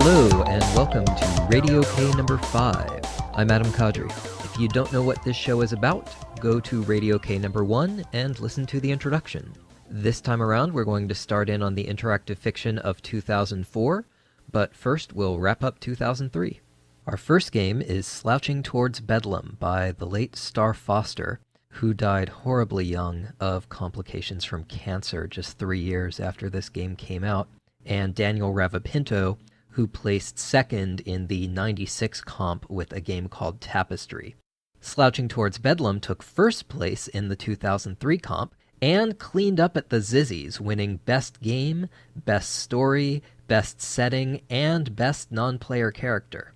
Hello, and welcome to Radio K number 5. I'm Adam Kadri. If you don't know what this show is about, go to Radio K number 1 and listen to the introduction. This time around, we're going to start in on the interactive fiction of 2004, but first we'll wrap up 2003. Our first game is Slouching Towards Bedlam by the late Star Foster, who died horribly young of complications from cancer just 3 years after this game came out, and Daniel Ravapinto, who placed second in the 96 comp with a game called Tapestry. Slouching Towards Bedlam took first place in the 2003 comp and cleaned up at the Zizzies, winning Best Game, Best Story, Best Setting, and Best Non-Player Character.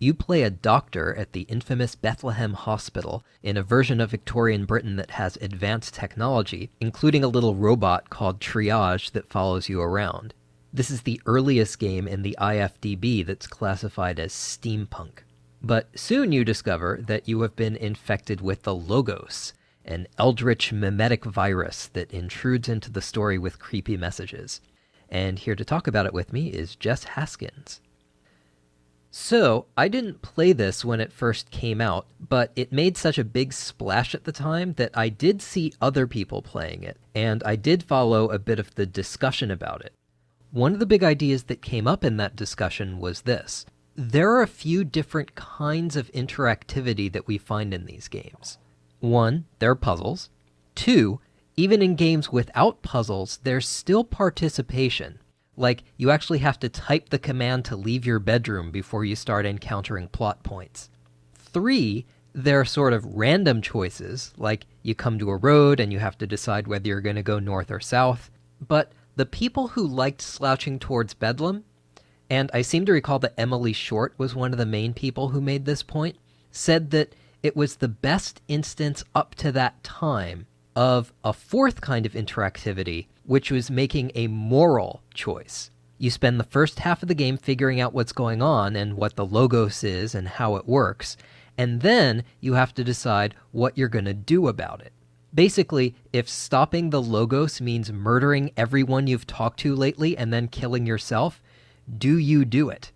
You play a doctor at the infamous Bethlehem Hospital in a version of Victorian Britain that has advanced technology, including a little robot called Triage that follows you around. This is the earliest game in the IFDB that's classified as steampunk. But soon you discover that you have been infected with the Logos, an eldritch mimetic virus that intrudes into the story with creepy messages. And here to talk about it with me is Jess Haskins. So, I didn't play this when it first came out, but it made such a big splash at the time that I did see other people playing it, and I did follow a bit of the discussion about it. One of the big ideas that came up in that discussion was this. There are a few different kinds of interactivity that we find in these games. One, there are puzzles. Two, even in games without puzzles, there's still participation. Like, you actually have to type the command to leave your bedroom before you start encountering plot points. Three, there are sort of random choices, like you come to a road and you have to decide whether you're going to go north or south. But the people who liked Slouching Towards Bedlam, and I seem to recall that Emily Short was one of the main people who made this point, said that it was the best instance up to that time of a fourth kind of interactivity, which was making a moral choice. You spend the first half of the game figuring out what's going on and what the Logos is and how it works, and then you have to decide what you're going to do about it. Basically, if stopping the Logos means murdering everyone you've talked to lately and then killing yourself, do you do it?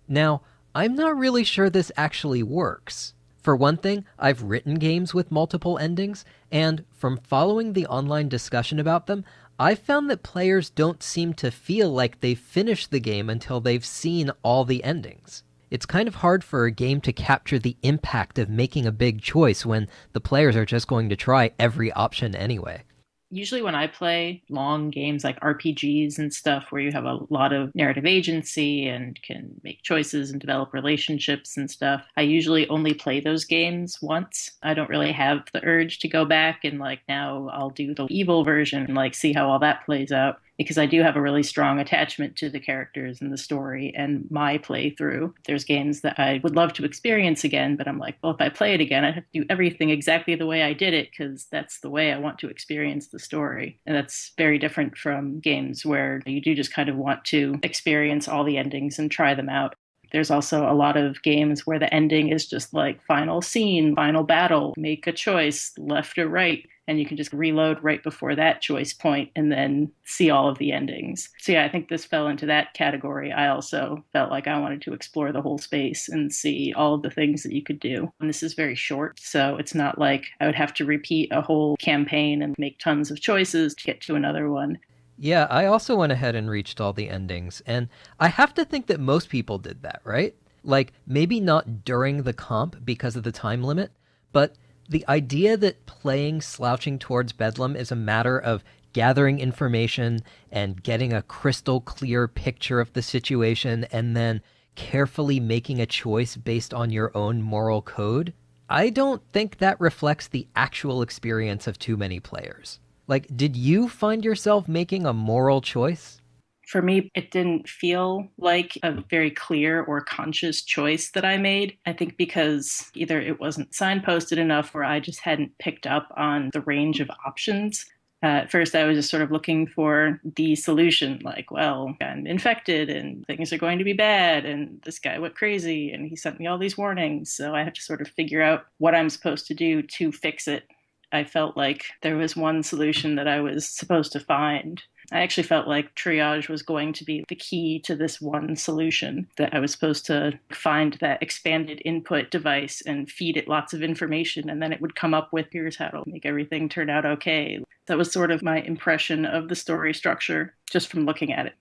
Now, I'm not really sure this actually works. For one thing, I've written games with multiple endings, and from following the online discussion about them, I've found that players don't seem to feel like they've finished the game until they've seen all the endings. It's kind of hard for a game to capture the impact of making a big choice when the players are just going to try every option anyway. Usually when I play long games like RPGs and stuff where you have a lot of narrative agency and can make choices and develop relationships and stuff, I usually only play those games once. I don't really have the urge to go back and now I'll do the evil version and see how all that plays out, because I do have a really strong attachment to the characters and the story and my playthrough. There's games that I would love to experience again, but I'm like, well, if I play it again, I have to do everything exactly the way I did it because that's the way I want to experience the story. And that's very different from games where you do just kind of want to experience all the endings and try them out. There's also a lot of games where the ending is just like final scene, final battle, make a choice, left or right, and you can just reload right before that choice point and then see all of the endings. So yeah, I think this fell into that category. I also felt like I wanted to explore the whole space and see all of the things that you could do. And this is very short, so it's not like I would have to repeat a whole campaign and make tons of choices to get to another one. Yeah, I also went ahead and reached all the endings, and I have to think that most people did that, right? Like, maybe not during the comp because of the time limit, but the idea that playing Slouching Towards Bedlam is a matter of gathering information and getting a crystal clear picture of the situation and then carefully making a choice based on your own moral code, I don't think that reflects the actual experience of too many players. Like, did you find yourself making a moral choice? For me, it didn't feel like a very clear or conscious choice that I made. I think because either it wasn't signposted enough or I just hadn't picked up on the range of options. At first, I was just sort of looking for the solution, like, well, I'm infected and things are going to be bad and this guy went crazy and he sent me all these warnings. So I have to sort of figure out what I'm supposed to do to fix it. I felt like there was one solution that I was supposed to find. I actually felt like triage was going to be the key to this one solution, that I was supposed to find that expanded input device and feed it lots of information, and then it would come up with, here's how to make everything turn out okay. That was sort of my impression of the story structure just from looking at it.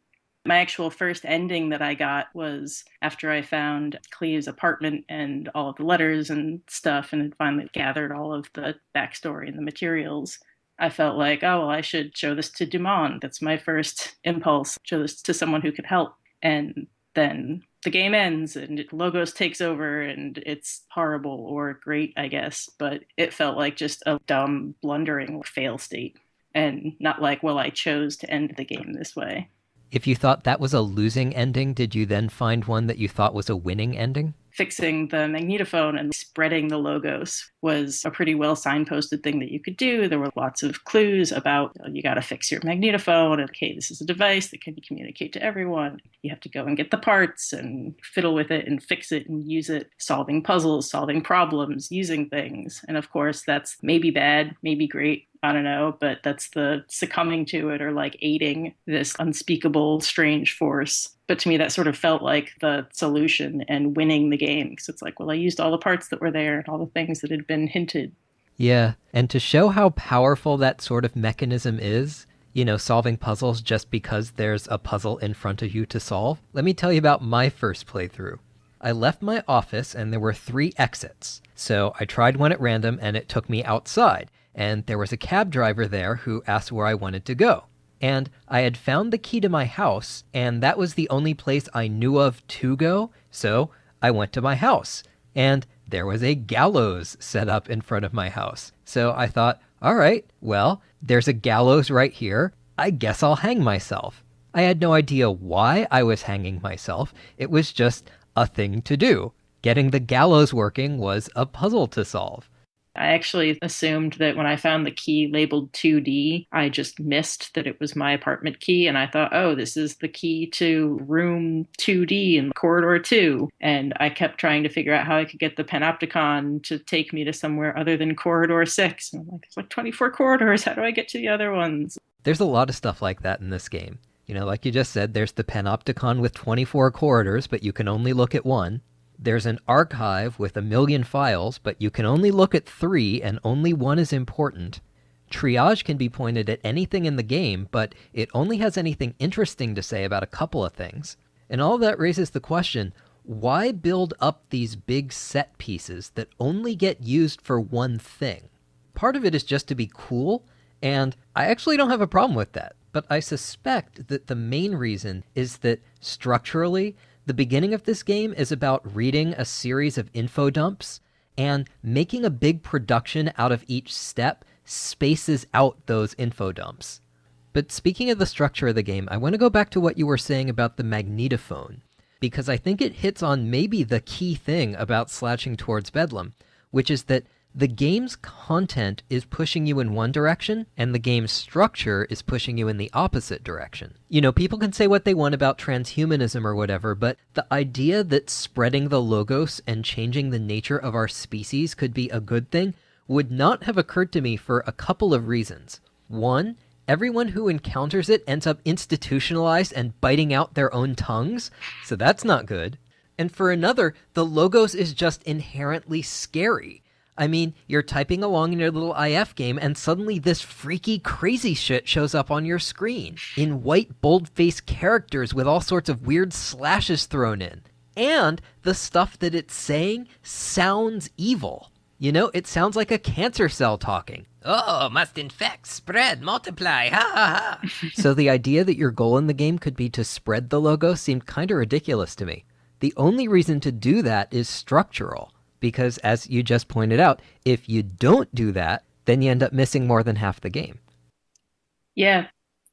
My actual first ending that I got was after I found Cleve's apartment and all of the letters and stuff and had finally gathered all of the backstory and the materials. I felt like, oh, well, I should show this to Dumont. That's my first impulse, show this to someone who could help. And then the game ends and Logos takes over and it's horrible or great, I guess. But it felt like just a dumb, blundering fail state and not like, well, I chose to end the game this way. If you thought that was a losing ending, did you then find one that you thought was a winning ending? Fixing the magnetophone and spreading the logos was a pretty well signposted thing that you could do. There were lots of clues about, you got to fix your magnetophone, and okay, this is a device that can communicate to everyone. You have to go and get the parts and fiddle with it and fix it and use it, solving puzzles, solving problems, using things. And of course, that's maybe bad, maybe great. I don't know, but that's the succumbing to it or like aiding this unspeakable, strange force. But to me, that sort of felt like the solution and winning the game. Because it's like, well, I used all the parts that were there and all the things that had been hinted. Yeah, and to show how powerful that sort of mechanism is, solving puzzles just because there's a puzzle in front of you to solve, let me tell you about my first playthrough. I left my office and there were 3 exits. So I tried one at random and it took me outside. And there was a cab driver there who asked where I wanted to go. And I had found the key to my house, and that was the only place I knew of to go, so I went to my house. And there was a gallows set up in front of my house. So I thought, all right, well, there's a gallows right here. I guess I'll hang myself. I had no idea why I was hanging myself. It was just a thing to do. Getting the gallows working was a puzzle to solve. I actually assumed that when I found the key labeled 2D, I just missed that it was my apartment key. And I thought, oh, this is the key to room 2D in corridor 2. And I kept trying to figure out how I could get the panopticon to take me to somewhere other than corridor 6. And I'm like, there's like 24 corridors. How do I get to the other ones? There's a lot of stuff like that in this game. Like you just said, there's the panopticon with 24 corridors, but you can only look at one. There's an archive with 1 million files, but you can only look at 3 and only one is important. Triage can be pointed at anything in the game, but it only has anything interesting to say about a couple of things. And all of that raises the question, why build up these big set pieces that only get used for one thing? Part of it is just to be cool, and I actually don't have a problem with that. But I suspect that the main reason is that structurally, the beginning of this game is about reading a series of info dumps, and making a big production out of each step spaces out those info dumps. But speaking of the structure of the game, I want to go back to what you were saying about the magnetophone, because I think it hits on maybe the key thing about Slouching Towards Bedlam, which is that the game's content is pushing you in one direction, and the game's structure is pushing you in the opposite direction. People can say what they want about transhumanism or whatever, but the idea that spreading the logos and changing the nature of our species could be a good thing would not have occurred to me for a couple of reasons. One, everyone who encounters it ends up institutionalized and biting out their own tongues, so that's not good. And for another, the logos is just inherently scary. I mean, you're typing along in your little IF game, and suddenly this freaky, crazy shit shows up on your screen in white, bold-faced characters with all sorts of weird slashes thrown in. And the stuff that it's saying sounds evil. It sounds like a cancer cell talking. Oh, must infect, spread, multiply, ha ha ha. So the idea that your goal in the game could be to spread the logo seemed kind of ridiculous to me. The only reason to do that is structural. Because, as you just pointed out, if you don't do that, then you end up missing more than half the game. Yeah,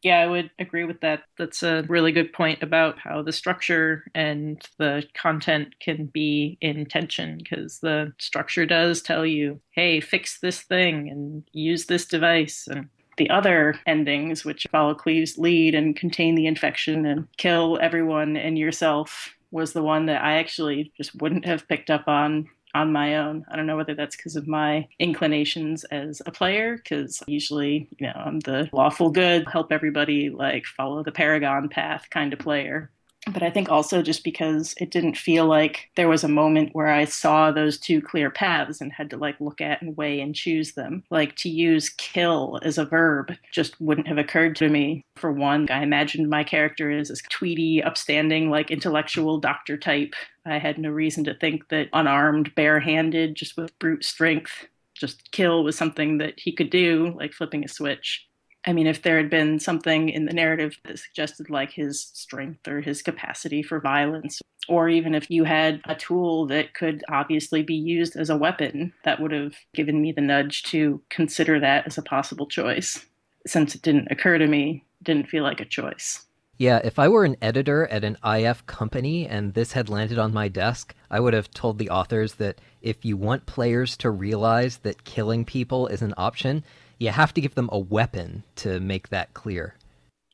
I would agree with that. That's a really good point about how the structure and the content can be in tension, because the structure does tell you, hey, fix this thing and use this device. And the other endings, which follow Cleve's lead and contain the infection and kill everyone and yourself, was the one that I actually just wouldn't have picked up on on my own. I don't know whether that's because of my inclinations as a player, because usually, I'm the lawful good, help everybody, like follow the Paragon path kind of player. But I think also just because it didn't feel like there was a moment where I saw those two clear paths and had to like look at and weigh and choose them. Like to use kill as a verb just wouldn't have occurred to me. For one, I imagined my character as this tweedy, upstanding, like intellectual doctor type. I had no reason to think that unarmed, barehanded, just with brute strength, just kill was something that he could do, like flipping a switch. I mean, if there had been something in the narrative that suggested like his strength or his capacity for violence, or even if you had a tool that could obviously be used as a weapon, that would have given me the nudge to consider that as a possible choice. Since it didn't occur to me, it didn't feel like a choice. Yeah, if I were an editor at an IF company and this had landed on my desk, I would have told the authors that if you want players to realize that killing people is an option, you have to give them a weapon to make that clear.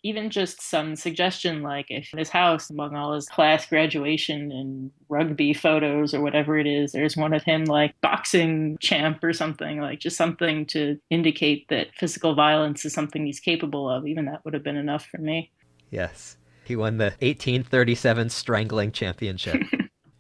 Even just some suggestion, like if in his house, among all his class graduation and rugby photos or whatever it is, there's one of him like boxing champ or something, like just something to indicate that physical violence is something he's capable of. Even that would have been enough for me. Yes, he won the 1837 Strangling Championship.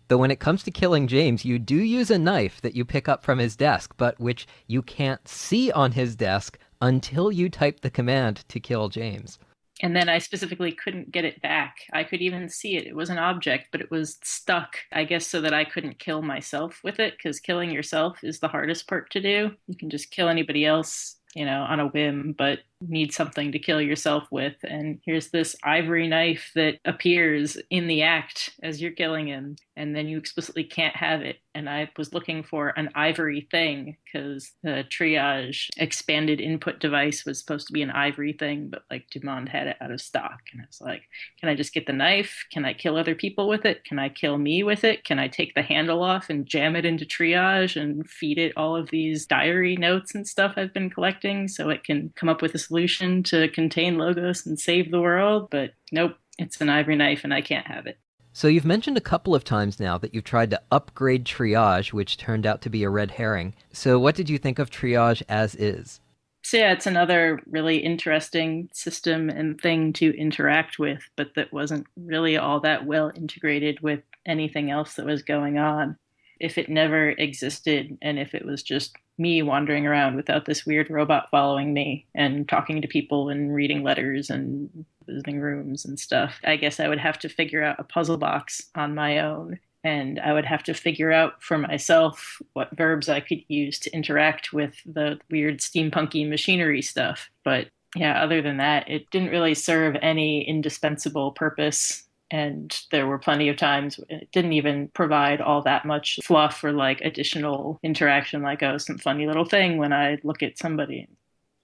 Though when it comes to killing James, you do use a knife that you pick up from his desk, but which you can't see on his desk until you type the command to kill James. And then I specifically couldn't get it back. I could even see it. It was an object, but it was stuck, I guess, so that I couldn't kill myself with it, because killing yourself is the hardest part to do. You can just kill anybody else, on a whim, but need something to kill yourself with. And here's this ivory knife that appears in the act as you're killing him, and then you explicitly can't have it. And I was looking for an ivory thing because the triage expanded input device was supposed to be an ivory thing, but like Dumont had it out of stock. And I was like, can I just get the knife? Can I kill other people with it? Can I kill me with it? Can I take the handle off and jam it into triage and feed it all of these diary notes and stuff I've been collecting so it can come up with a solution to contain Logos and save the world? But nope, it's an ivory knife and I can't have it. So you've mentioned a couple of times now that you've tried to upgrade triage, which turned out to be a red herring. So what did you think of triage as is? So yeah, it's another really interesting system and thing to interact with, but that wasn't really all that well integrated with anything else that was going on. If it never existed and if it was just me wandering around without this weird robot following me and talking to people and reading letters and visiting rooms and stuff, I guess I would have to figure out a puzzle box on my own. And I would have to figure out for myself what verbs I could use to interact with the weird steampunky machinery stuff. But yeah, other than that, it didn't really serve any indispensable purpose. And there were plenty of times it didn't even provide all that much fluff or like additional interaction, like, oh, some funny little thing when I look at somebody.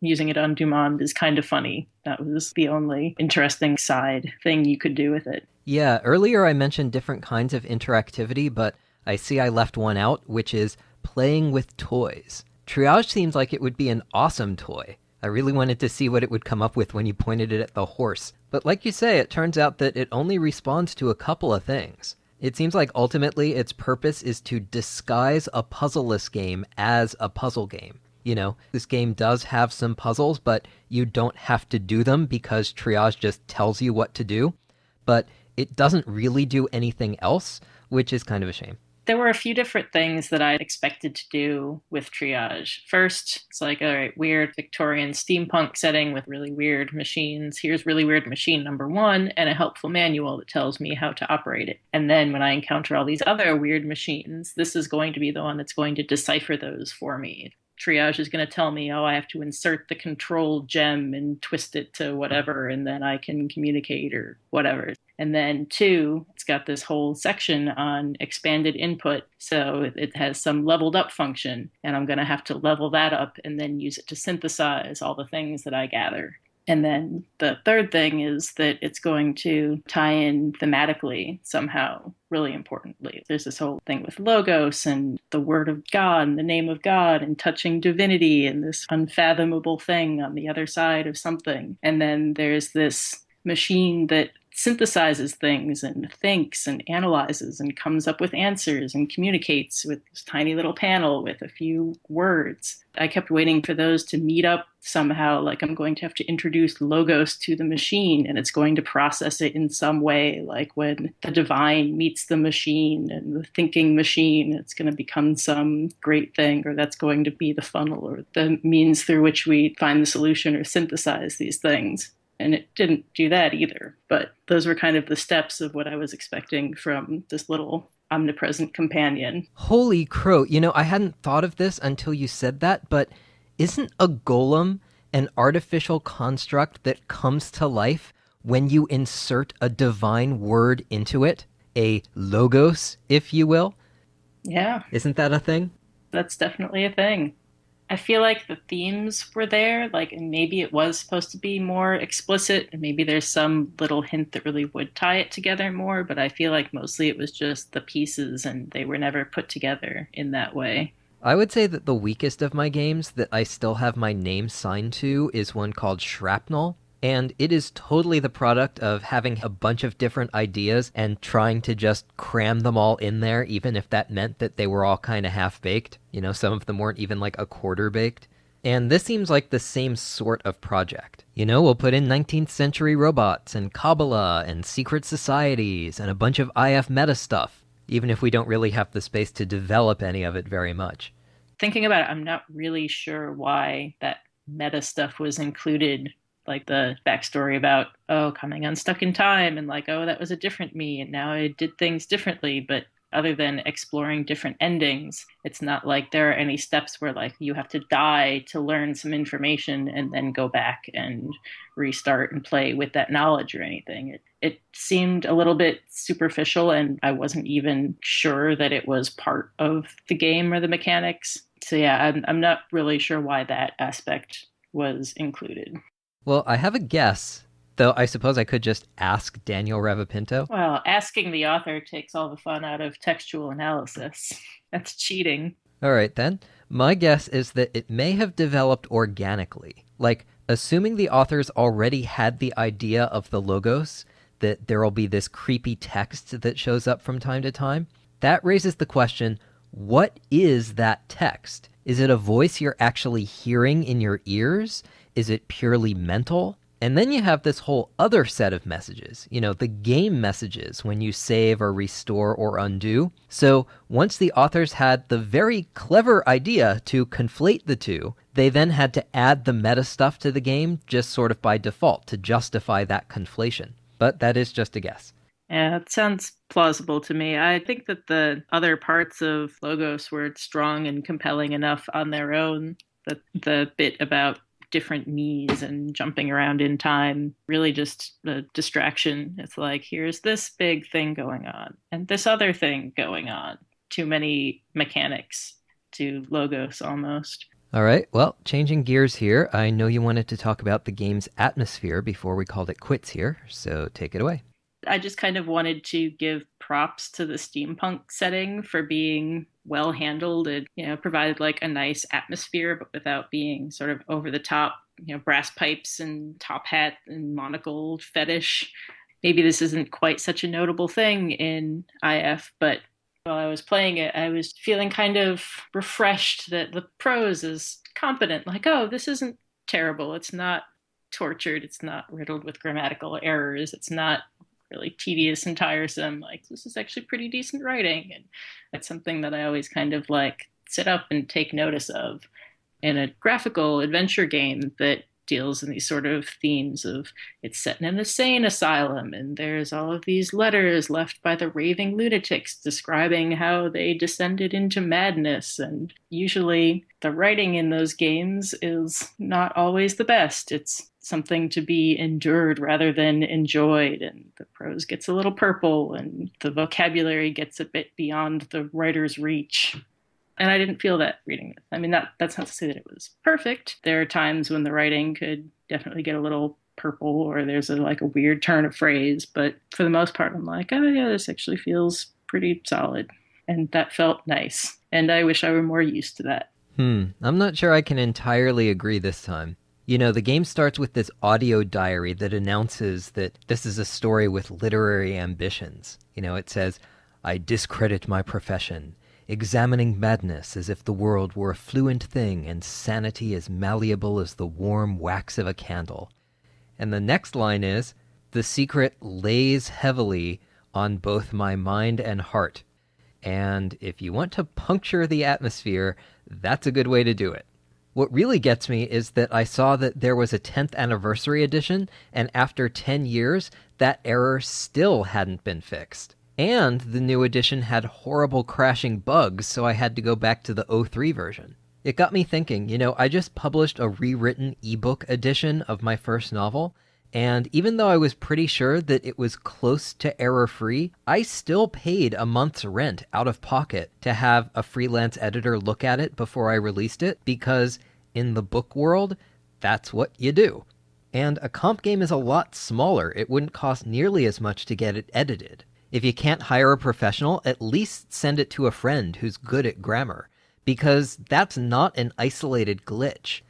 Using it on Dumont is kind of funny. That was the only interesting side thing you could do with it. Yeah, earlier I mentioned different kinds of interactivity, but I see I left one out, which is playing with toys. Triage seems like it would be an awesome toy. I really wanted to see what it would come up with when you pointed it at the horse. But like you say, it turns out that it only responds to a couple of things. It seems like ultimately its purpose is to disguise a puzzleless game as a puzzle game. This game does have some puzzles, but you don't have to do them because triage just tells you what to do. But it doesn't really do anything else, which is kind of a shame. There were a few different things that I expected to do with triage. First, it's like, all right, weird Victorian steampunk setting with really weird machines. Here's really weird machine number one and a helpful manual that tells me how to operate it. And then when I encounter all these other weird machines, this is going to be the one that's going to decipher those for me. Triage is going to tell me, oh, I have to insert the control gem and twist it to whatever, and then I can communicate or whatever. And then two, it's got this whole section on expanded input. So it has some leveled up function, and I'm going to have to level that up and then use it to synthesize all the things that I gather. And then the third thing is that it's going to tie in thematically somehow, really importantly. There's this whole thing with Logos and the word of God and the name of God and touching divinity and this unfathomable thing on the other side of something. And then there's this machine that synthesizes things and thinks and analyzes and comes up with answers and communicates with this tiny little panel with a few words. I kept waiting for those to meet up somehow, like I'm going to have to introduce logos to the machine and it's going to process it in some way, like when the divine meets the machine and the thinking machine, it's going to become some great thing, or that's going to be the funnel or the means through which we find the solution or synthesize these things. And it didn't do that either. But those were kind of the steps of what I was expecting from this little omnipresent companion. Holy crow. I hadn't thought of this until you said that, but isn't a golem an artificial construct that comes to life when you insert a divine word into it? A logos, if you will? Yeah, Isn't that a thing? that's definitely a thing. I feel like the themes were there, like, and maybe it was supposed to be more explicit, and maybe there's some little hint that really would tie it together more, but I feel like mostly it was just the pieces and they were never put together in that way. I would say that the weakest of my games that I still have my name signed to is one called Shrapnel. And it is totally the product of having a bunch of different ideas and trying to just cram them all in there, even if that meant that they were all kind of half-baked. Some of them weren't even like a quarter baked. And this seems like the same sort of project. We'll put in 19th century robots and Kabbalah and secret societies and a bunch of IF meta stuff, even if we don't really have the space to develop any of it very much. Thinking about it, I'm not really sure why that meta stuff was included, like the backstory about, oh, coming unstuck in time, and like, oh, that was a different me, and now I did things differently. But other than exploring different endings, it's not like there are any steps where like you have to die to learn some information and then go back and restart and play with that knowledge or anything. It seemed a little bit superficial, and I wasn't even sure that it was part of the game or the mechanics. So yeah, I'm not really sure why that aspect was included. Well, I have a guess, though I suppose I could just ask Daniel Revapinto. Well, asking the author takes all the fun out of textual analysis. That's cheating. All right, then. My guess is that it may have developed organically. Like, assuming the authors already had the idea of the logos, that there'll be this creepy text that shows up from time to time, that raises the question, what is that text? Is it a voice you're actually hearing in your ears? Is it purely mental? And then you have this whole other set of messages, the game messages when you save or restore or undo. So once the authors had the very clever idea to conflate the two, they then had to add the meta stuff to the game just sort of by default to justify that conflation. But that is just a guess. Yeah, it sounds plausible to me. I think that the other parts of Logos were strong and compelling enough on their own. That the bit about different me's and jumping around in time, really just a distraction. It's like, here's this big thing going on and this other thing going on. Too many mechanics to Logos almost. All right, well, changing gears here, I know you wanted to talk about the game's atmosphere before we called it quits here, so take it away. I just kind of wanted to give props to the steampunk setting for being well handled. It, provided like a nice atmosphere, but without being sort of over the top, brass pipes and top hat and monocle fetish. Maybe this isn't quite such a notable thing in IF, but while I was playing it, I was feeling kind of refreshed that the prose is competent. Like, oh, this isn't terrible. It's not tortured. It's not riddled with grammatical errors. It's not really tedious and tiresome. Like, this is actually pretty decent writing. And that's something that I always kind of like sit up and take notice of in a graphical adventure game that deals in these sort of themes of it's set in an insane asylum and there's all of these letters left by the raving lunatics describing how they descended into madness. And usually the writing in those games is not always the best. It's something to be endured rather than enjoyed, and the prose gets a little purple and the vocabulary gets a bit beyond the writer's reach. And I didn't feel that reading this. I mean, that's not to say that it was perfect. There are times when the writing could definitely get a little purple or there's a weird turn of phrase. But for the most part, I'm like, oh yeah, this actually feels pretty solid. And that felt nice. And I wish I were more used to that. I'm not sure I can entirely agree this time. The game starts with this audio diary that announces that this is a story with literary ambitions. It says, I discredit my profession, examining madness as if the world were a fluent thing and sanity as malleable as the warm wax of a candle. And the next line is, the secret lays heavily on both my mind and heart. And if you want to puncture the atmosphere, that's a good way to do it. What really gets me is that I saw that there was a 10th anniversary edition, and after 10 years, that error still hadn't been fixed. And the new edition had horrible crashing bugs, so I had to go back to the '03 version. It got me thinking, I just published a rewritten ebook edition of my first novel, and even though I was pretty sure that it was close to error-free, I still paid a month's rent out of pocket to have a freelance editor look at it before I released it, because in the book world, that's what you do. And a comp game is a lot smaller. It wouldn't cost nearly as much to get it edited. If you can't hire a professional, at least send it to a friend who's good at grammar, because that's not an isolated glitch.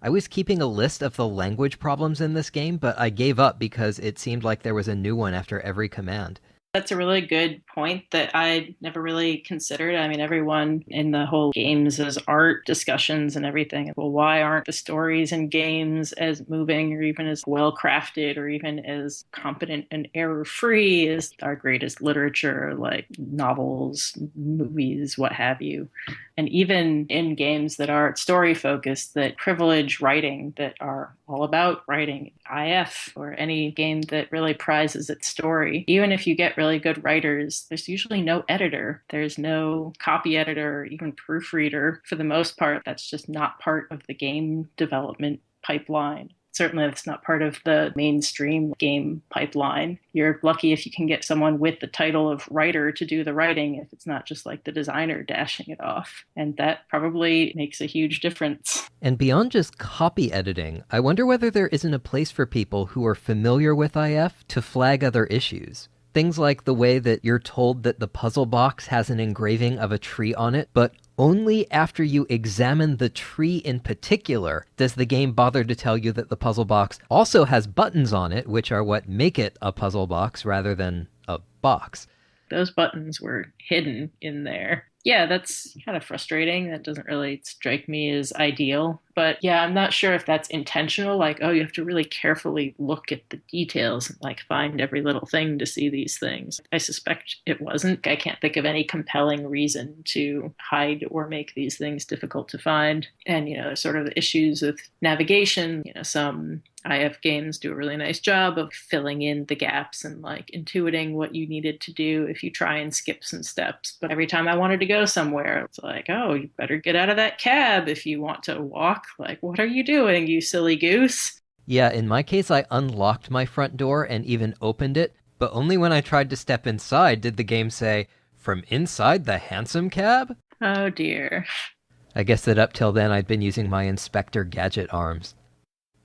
I was keeping a list of the language problems in this game, but I gave up because it seemed like there was a new one after every command. That's a really good point that I never really considered. I mean, everyone in the whole games as art discussions and everything. Well, why aren't the stories in games as moving or even as well crafted or even as competent and error free as our greatest literature, like novels, movies, what have you? And even in games that are story focused, that privilege writing, that are all about writing, IF, or any game that really prizes its story, even if you get really good writers, there's usually no editor. There's no copy editor or even proofreader. For the most part, that's just not part of the game development pipeline. Certainly, that's not part of the mainstream game pipeline. You're lucky if you can get someone with the title of writer to do the writing, if it's not just like the designer dashing it off. And that probably makes a huge difference. And beyond just copy editing, I wonder whether there isn't a place for people who are familiar with IF to flag other issues. Things like the way that you're told that the puzzle box has an engraving of a tree on it, but only after you examine the tree in particular does the game bother to tell you that the puzzle box also has buttons on it, which are what make it a puzzle box rather than a box. Those buttons were hidden in there. Yeah, that's kind of frustrating. That doesn't really strike me as ideal. But yeah, I'm not sure if that's intentional. Like, oh, you have to really carefully look at the details and like find every little thing to see these things. I suspect it wasn't. I can't think of any compelling reason to hide or make these things difficult to find. And, there's sort of issues with navigation. Some IF games do a really nice job of filling in the gaps and like intuiting what you needed to do if you try and skip some steps. But every time I wanted to go somewhere, it's like, oh, you better get out of that cab if you want to walk. Like, what are you doing, you silly goose? Yeah, in my case, I unlocked my front door and even opened it, but only when I tried to step inside did the game say, from inside the handsome cab? Oh dear. I guess that up till then I'd been using my Inspector Gadget arms.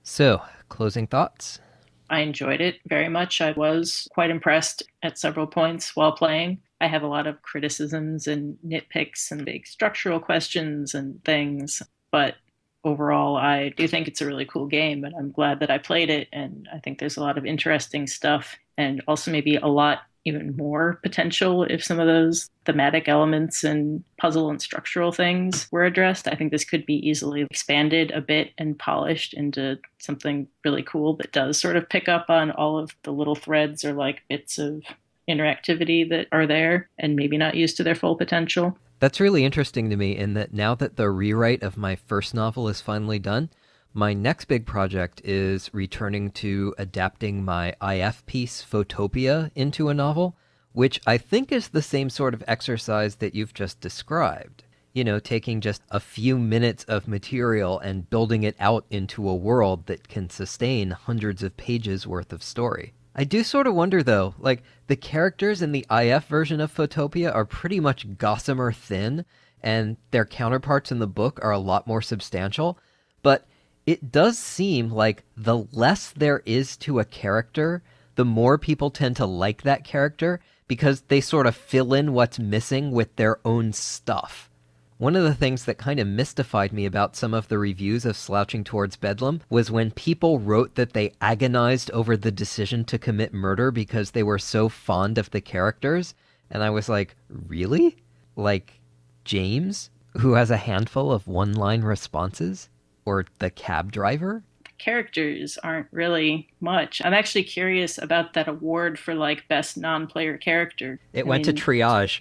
So, closing thoughts? I enjoyed it very much. I was quite impressed at several points while playing. I have a lot of criticisms and nitpicks and big structural questions and things, but overall, I do think it's a really cool game, and I'm glad that I played it, and I think there's a lot of interesting stuff, and also maybe a lot even more potential if some of those thematic elements and puzzle and structural things were addressed. I think this could be easily expanded a bit and polished into something really cool that does sort of pick up on all of the little threads or like bits of interactivity that are there and maybe not used to their full potential. That's really interesting to me in that now that the rewrite of my first novel is finally done, my next big project is returning to adapting my IF piece, Photopia, into a novel, which I think is the same sort of exercise that you've just described. Taking just a few minutes of material and building it out into a world that can sustain hundreds of pages worth of story. I do sort of wonder, though, like, the characters in the IF version of Photopia are pretty much gossamer thin, and their counterparts in the book are a lot more substantial, but it does seem like the less there is to a character, the more people tend to like that character, because they sort of fill in what's missing with their own stuff. One of the things that kind of mystified me about some of the reviews of Slouching Towards Bedlam was when people wrote that they agonized over the decision to commit murder because they were so fond of the characters. And I was like, really? Like James, who has a handful of one-line responses? Or the cab driver? Characters aren't really much. I'm actually curious about that award for like best non-player character. It I went to mean, triage.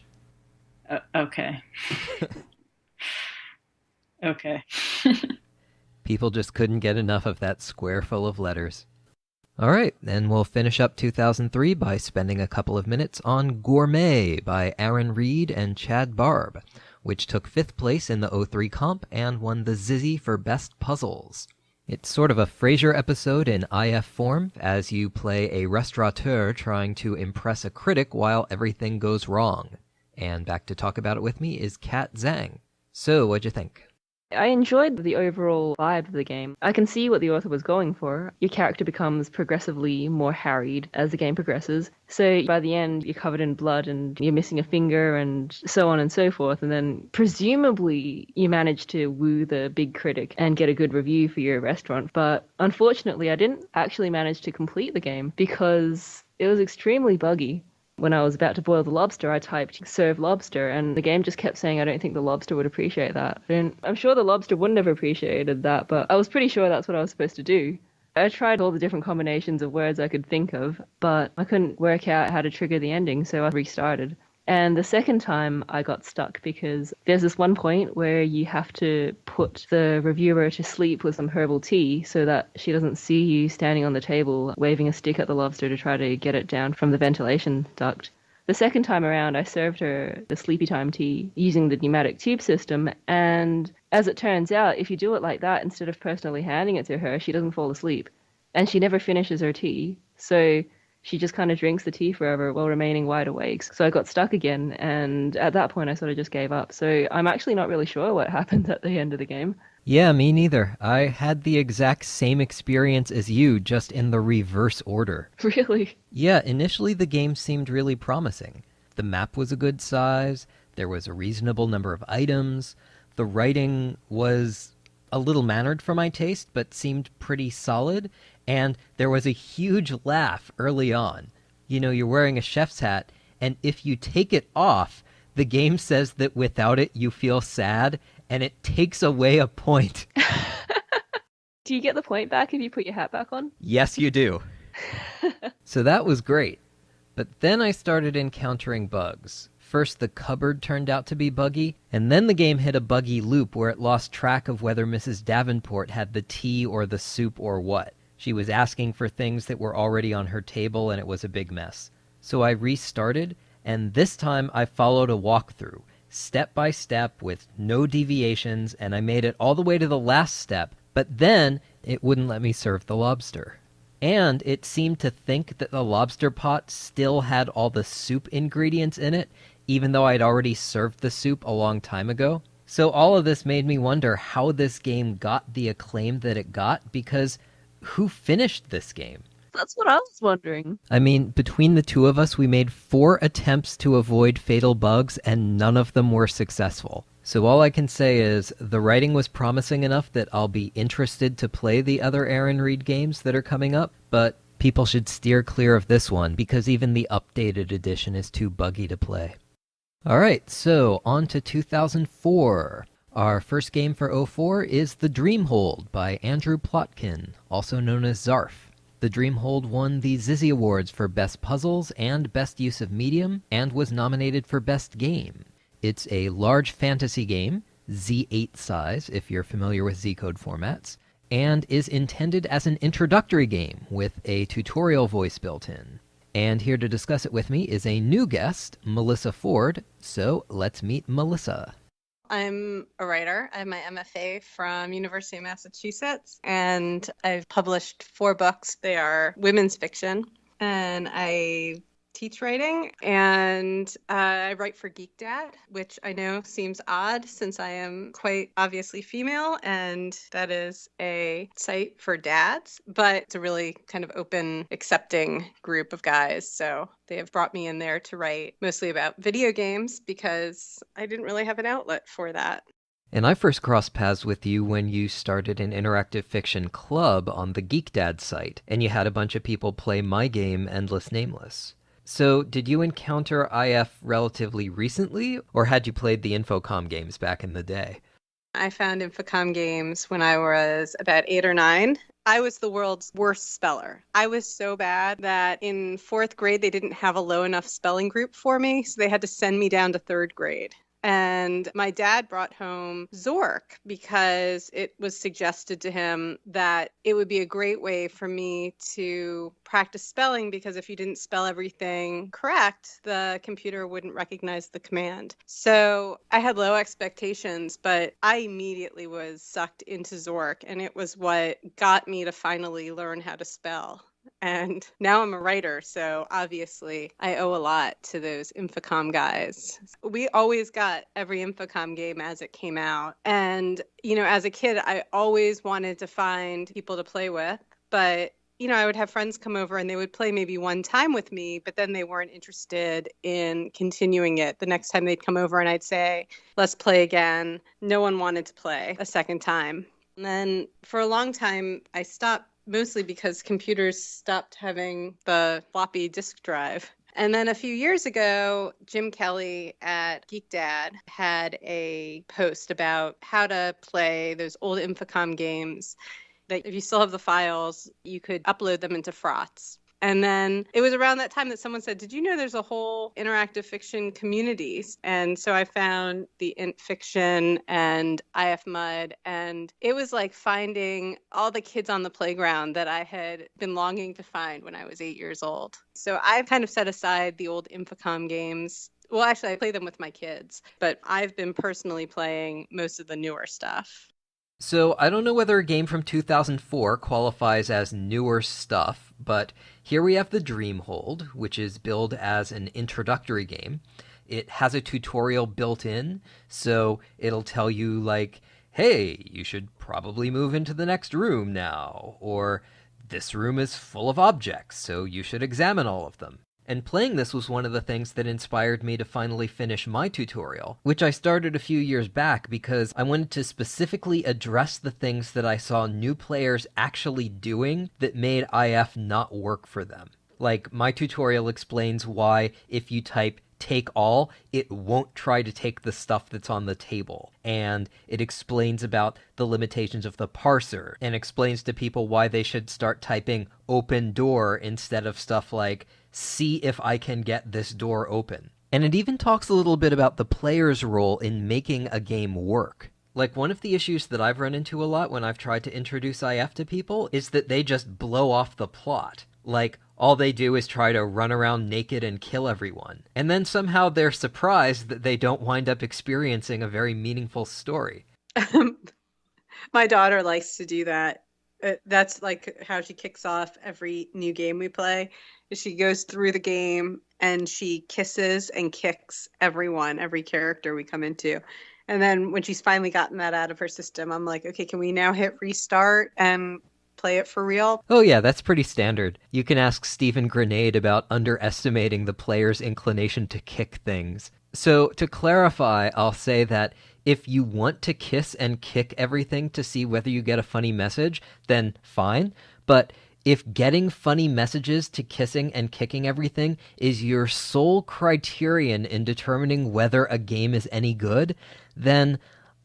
okay. Okay. People just couldn't get enough of that square full of letters. All right, and we'll finish up 2003 by spending a couple of minutes on Gourmet by Aaron Reed and Chad Barb, which took 5th place in the '03 comp and won the Zizzy for Best Puzzles. It's sort of a Frasier episode in IF form, as you play a restaurateur trying to impress a critic while everything goes wrong. And back to talk about it with me is Kat Zhang. So, what'd you think? I enjoyed the overall vibe of the game. I can see what the author was going for. Your character becomes progressively more harried as the game progresses. So by the end, you're covered in blood and you're missing a finger and so on and so forth. And then presumably you manage to woo the big critic and get a good review for your restaurant. But unfortunately, I didn't actually manage to complete the game because it was extremely buggy. When I was about to boil the lobster, I typed serve lobster, and the game just kept saying, I don't think the lobster would appreciate that. I'm sure the lobster wouldn't have appreciated that, but I was pretty sure that's what I was supposed to do. I tried all the different combinations of words I could think of, but I couldn't work out how to trigger the ending, so I restarted. And the second time I got stuck because there's this one point where you have to put the reviewer to sleep with some herbal tea so that she doesn't see you standing on the table waving a stick at the lobster to try to get it down from the ventilation duct. The second time around, I served her the sleepy time tea using the pneumatic tube system, and as it turns out, if you do it like that, instead of personally handing it to her, she doesn't fall asleep. And she never finishes her tea, so she just kind of drinks the tea forever while remaining wide awake. So I got stuck again, and at that point I sort of just gave up. So I'm actually not really sure what happened at the end of the game. Yeah, me neither. I had the exact same experience as you, just in the reverse order. Really? Yeah, initially the game seemed really promising. The map was a good size, there was a reasonable number of items, the writing was a little mannered for my taste, but seemed pretty solid, and there was a huge laugh early on. You know, you're wearing a chef's hat, and if you take it off, the game says that without it you feel sad, and it takes away a point. Do you get the point back if you put your hat back on? Yes, you do. So that was great. But then I started encountering bugs. First, the cupboard turned out to be buggy, and then the game hit a buggy loop where it lost track of whether Mrs. Davenport had the tea or the soup or what. She was asking for things that were already on her table, and it was a big mess. So I restarted, and this time I followed a walkthrough, step by step with no deviations, and I made it all the way to the last step, but then it wouldn't let me serve the lobster. And it seemed to think that the lobster pot still had all the soup ingredients in it, even though I'd already served the soup a long time ago. So all of this made me wonder how this game got the acclaim that it got, because who finished this game? That's what I was wondering. I mean, between the two of us, we made 4 attempts to avoid fatal bugs, and none of them were successful. So all I can say is the writing was promising enough that I'll be interested to play the other Aaron Reed games that are coming up, but people should steer clear of this one because even the updated edition is too buggy to play. Alright, so on to 2004. Our first game for '04 is The Dreamhold by Andrew Plotkin, also known as Zarf. The Dreamhold won the Zizzy Awards for Best Puzzles and Best Use of Medium, and was nominated for Best Game. It's a large fantasy game, Z8 size if you're familiar with Z-code formats, and is intended as an introductory game with a tutorial voice built in. And here to discuss it with me is a new guest, Melissa Ford, so let's meet Melissa. I'm a writer. I have my MFA from University of Massachusetts, and I've published 4 books. They are women's fiction, and I teach writing, and I write for Geek Dad, which I know seems odd since I am quite obviously female, and that is a site for dads, but it's a really kind of open, accepting group of guys. So they have brought me in there to write mostly about video games because I didn't really have an outlet for that. And I first crossed paths with you when you started an interactive fiction club on the Geek Dad site, and you had a bunch of people play my game, Endless Nameless. So, did you encounter IF relatively recently, or had you played the Infocom games back in the day? I found Infocom games when I was about 8 or 9. I was the world's worst speller. I was so bad that in 4th grade, they didn't have a low enough spelling group for me, so they had to send me down to 3rd grade. And my dad brought home Zork because it was suggested to him that it would be a great way for me to practice spelling, because if you didn't spell everything correct, the computer wouldn't recognize the command. So I had low expectations, but I immediately was sucked into Zork, and it was what got me to finally learn how to spell. And now I'm a writer, so obviously I owe a lot to those Infocom guys. We always got every Infocom game as it came out. And, as a kid, I always wanted to find people to play with. But, I would have friends come over and they would play maybe one time with me, but then they weren't interested in continuing it. The next time they'd come over and I'd say, let's play again. No one wanted to play a second time. And then for a long time, I stopped, mostly because computers stopped having the floppy disk drive. And then a few years ago, Jim Kelly at Geek Dad had a post about how to play those old Infocom games that if you still have the files, you could upload them into Frots. And then it was around that time that someone said, did you know there's a whole interactive fiction community? And so I found the Int Fiction and IF Mud, and it was like finding all the kids on the playground that I had been longing to find when I was 8 years old. So I've kind of set aside the old Infocom games. Well, actually, I play them with my kids, but I've been personally playing most of the newer stuff. So, I don't know whether a game from 2004 qualifies as newer stuff, but here we have the Dreamhold, which is billed as an introductory game. It has a tutorial built in, so it'll tell you, like, hey, you should probably move into the next room now, or this room is full of objects, so you should examine all of them. And playing this was one of the things that inspired me to finally finish my tutorial, which I started a few years back because I wanted to specifically address the things that I saw new players actually doing that made IF not work for them. Like, my tutorial explains why if you type take all, it won't try to take the stuff that's on the table. And it explains about the limitations of the parser, and explains to people why they should start typing open door instead of stuff like see if I can get this door open. And it even talks a little bit about the player's role in making a game work. Like, one of the issues that I've run into a lot when I've tried to introduce IF to people is that they just blow off the plot. Like, all they do is try to run around naked and kill everyone. And then somehow they're surprised that they don't wind up experiencing a very meaningful story. My daughter likes to do that. That's like how she kicks off every new game we play. She goes through the game and she kisses and kicks everyone, every character we come into. And then when she's finally gotten that out of her system, I'm like, okay, can we now hit restart and play it for real? Oh yeah, that's pretty standard. You can ask Stephen Grenade about underestimating the player's inclination to kick things. So to clarify, I'll say that if you want to kiss and kick everything to see whether you get a funny message, then fine. But if getting funny messages to kissing and kicking everything is your sole criterion in determining whether a game is any good, then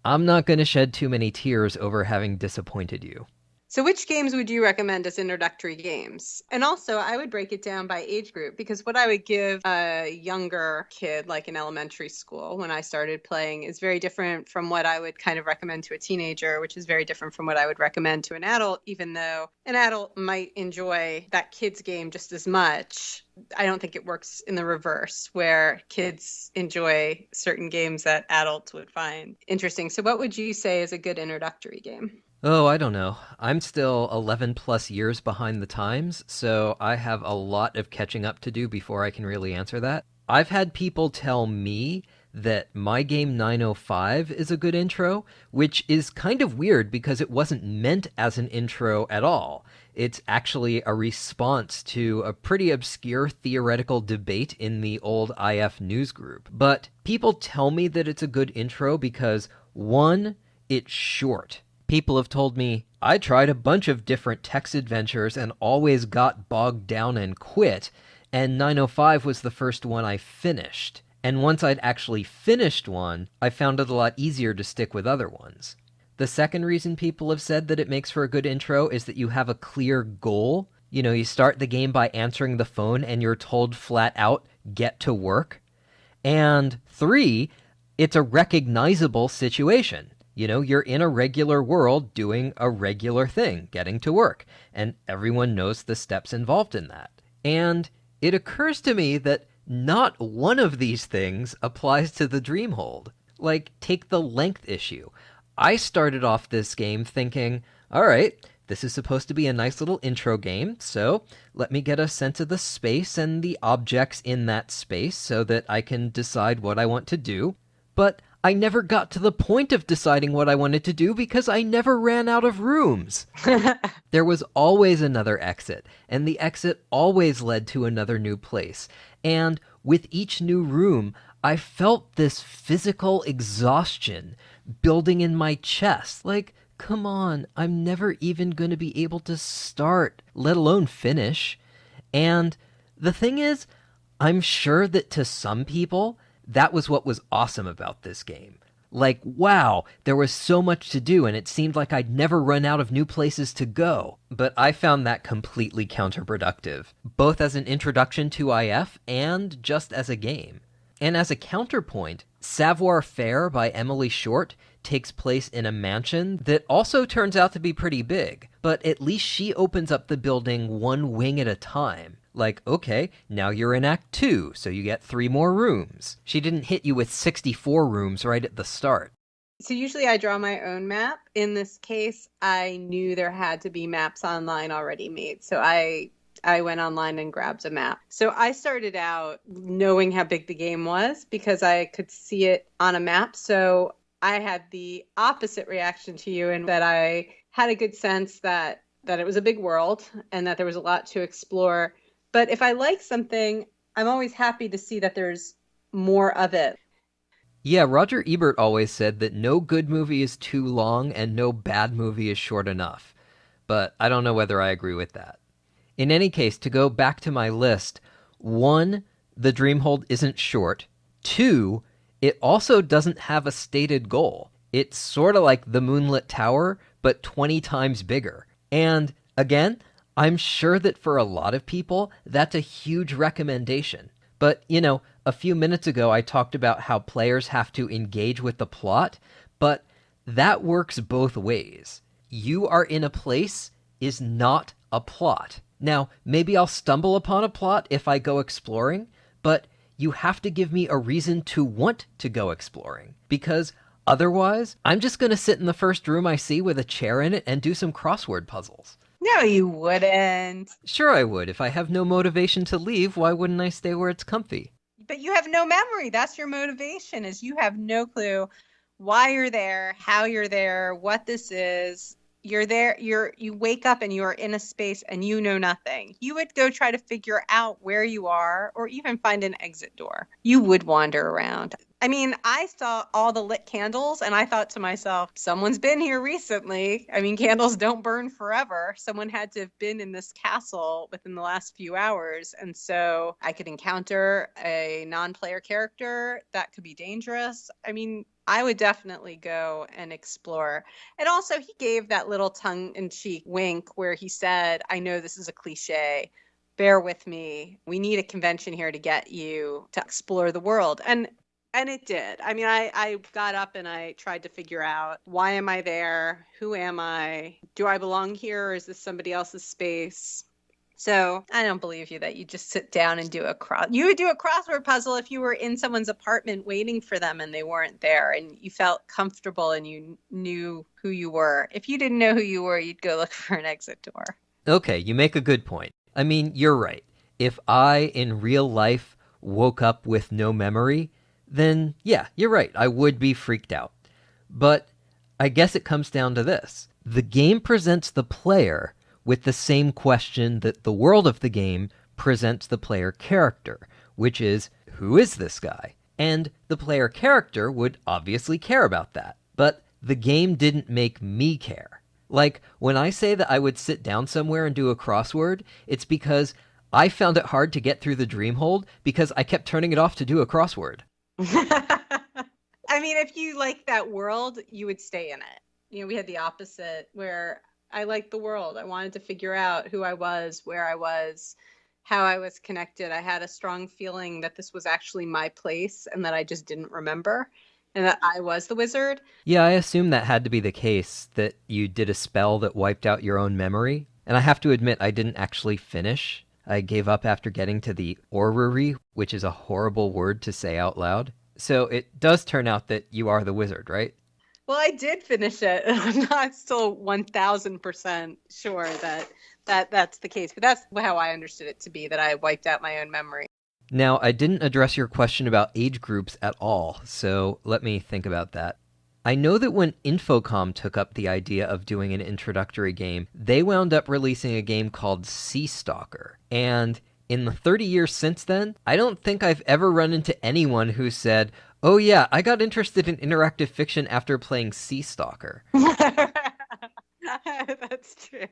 I'm not going to shed too many tears over having disappointed you. So which games would you recommend as introductory games? And also, I would break it down by age group, because what I would give a younger kid, like in elementary school, when I started playing, is very different from what I would kind of recommend to a teenager, which is very different from what I would recommend to an adult, even though an adult might enjoy that kid's game just as much. I don't think it works in the reverse, where kids enjoy certain games that adults would find interesting. So what would you say is a good introductory game? Oh, I don't know. I'm still 11 plus years behind the times, so I have a lot of catching up to do before I can really answer that. I've had people tell me that My Game 905 is a good intro, which is kind of weird because it wasn't meant as an intro at all. It's actually a response to a pretty obscure theoretical debate in the old IF news group. But people tell me that it's a good intro because, one, it's short. People have told me, I tried a bunch of different text adventures and always got bogged down and quit, and 905 was the first one I finished. And once I'd actually finished one, I found it a lot easier to stick with other ones. The second reason people have said that it makes for a good intro is that you have a clear goal. You know, you start the game by answering the phone and you're told flat out, get to work. And three, it's a recognizable situation. You know, you're in a regular world doing a regular thing, getting to work, and everyone knows the steps involved in that. And it occurs to me that not one of these things applies to the Dreamhold. Like, take the length issue. I started off this game thinking, all right, this is supposed to be a nice little intro game, so let me get a sense of the space and the objects in that space so that I can decide what I want to do. But I never got to the point of deciding what I wanted to do because I never ran out of rooms. There was always another exit, and the exit always led to another new place. And with each new room, I felt this physical exhaustion building in my chest. Like, come on, I'm never even going to be able to start, let alone finish. And the thing is, I'm sure that to some people, that was what was awesome about this game. Like, wow, there was so much to do and it seemed like I'd never run out of new places to go. But I found that completely counterproductive, both as an introduction to IF and just as a game. And as a counterpoint, Savoir Faire by Emily Short takes place in a mansion that also turns out to be pretty big, but at least she opens up the building one wing at a time. Like, okay, now you're in Act 2, so you get 3 more rooms. She didn't hit you with 64 rooms right at the start. So usually I draw my own map. In this case, I knew there had to be maps online already made. So I went online and grabbed a map. So I started out knowing how big the game was because I could see it on a map. So I had the opposite reaction to you in that I had a good sense that it was a big world and that there was a lot to explore. But if I like something, I'm always happy to see that there's more of it. Yeah, Roger Ebert always said that no good movie is too long and no bad movie is short enough. But I don't know whether I agree with that. In any case, to go back to my list, 1, the Dreamhold isn't short. 2, it also doesn't have a stated goal. It's sort of like the Moonlit Tower, but 20 times bigger. And again, I'm sure that for a lot of people, that's a huge recommendation. But, you know, a few minutes ago I talked about how players have to engage with the plot, but that works both ways. You are in a place is not a plot. Now, maybe I'll stumble upon a plot if I go exploring, but you have to give me a reason to want to go exploring, because otherwise, I'm just going to sit in the first room I see with a chair in it and do some crossword puzzles. No, you wouldn't. Sure I would. If I have no motivation to leave, why wouldn't I stay where it's comfy? But you have no memory. That's your motivation, is you have no clue why you're there, how you're there, what this is. You're there, you wake up and you are in a space and you know nothing. You would go try to figure out where you are or even find an exit door. You would wander around. I mean, I saw all the lit candles and I thought to myself, someone's been here recently. I mean, candles don't burn forever. Someone had to have been in this castle within the last few hours. And so I could encounter a non-player character that could be dangerous. I mean, I would definitely go and explore. And also, he gave that little tongue-in-cheek wink where he said, I know this is a cliche. Bear with me. We need a convention here to get you to explore the world. And it did. I mean, I got up and I tried to figure out, why am I there? Who am I? Do I belong here or is this somebody else's space? So I don't believe you that you just sit down and do you would do a crossword puzzle if you were in someone's apartment waiting for them and they weren't there and you felt comfortable and you knew who you were. If you didn't know who you were, you'd go look for an exit door. Okay, you make a good point. I mean, you're right. If I, in real life, woke up with no memory, then yeah, you're right, I would be freaked out. But I guess it comes down to this. The game presents the player with the same question that the world of the game presents the player character, which is, who is this guy? And the player character would obviously care about that. But the game didn't make me care. Like, when I say that I would sit down somewhere and do a crossword, it's because I found it hard to get through the Dreamhold because I kept turning it off to do a crossword. I mean, if you like that world, you would stay in it. You know, we had the opposite where I liked the world. I wanted to figure out who I was, where I was, how I was connected. I had a strong feeling that this was actually my place and that I just didn't remember and that I was the wizard. Yeah, I assume that had to be the case, that you did a spell that wiped out your own memory. And I have to admit, I didn't actually finish. I gave up after getting to the orrery, which is a horrible word to say out loud. So it does turn out that you are the wizard, right? Well, I did finish it. I'm not still 1000% sure that's the case, but that's how I understood it to be, that I wiped out my own memory. Now, I didn't address your question about age groups at all, so let me think about that. I know that when Infocom took up the idea of doing an introductory game, they wound up releasing a game called Sea Stalker. And in the 30 years since then, I don't think I've ever run into anyone who said, oh yeah, I got interested in interactive fiction after playing Sea Stalker. That's true.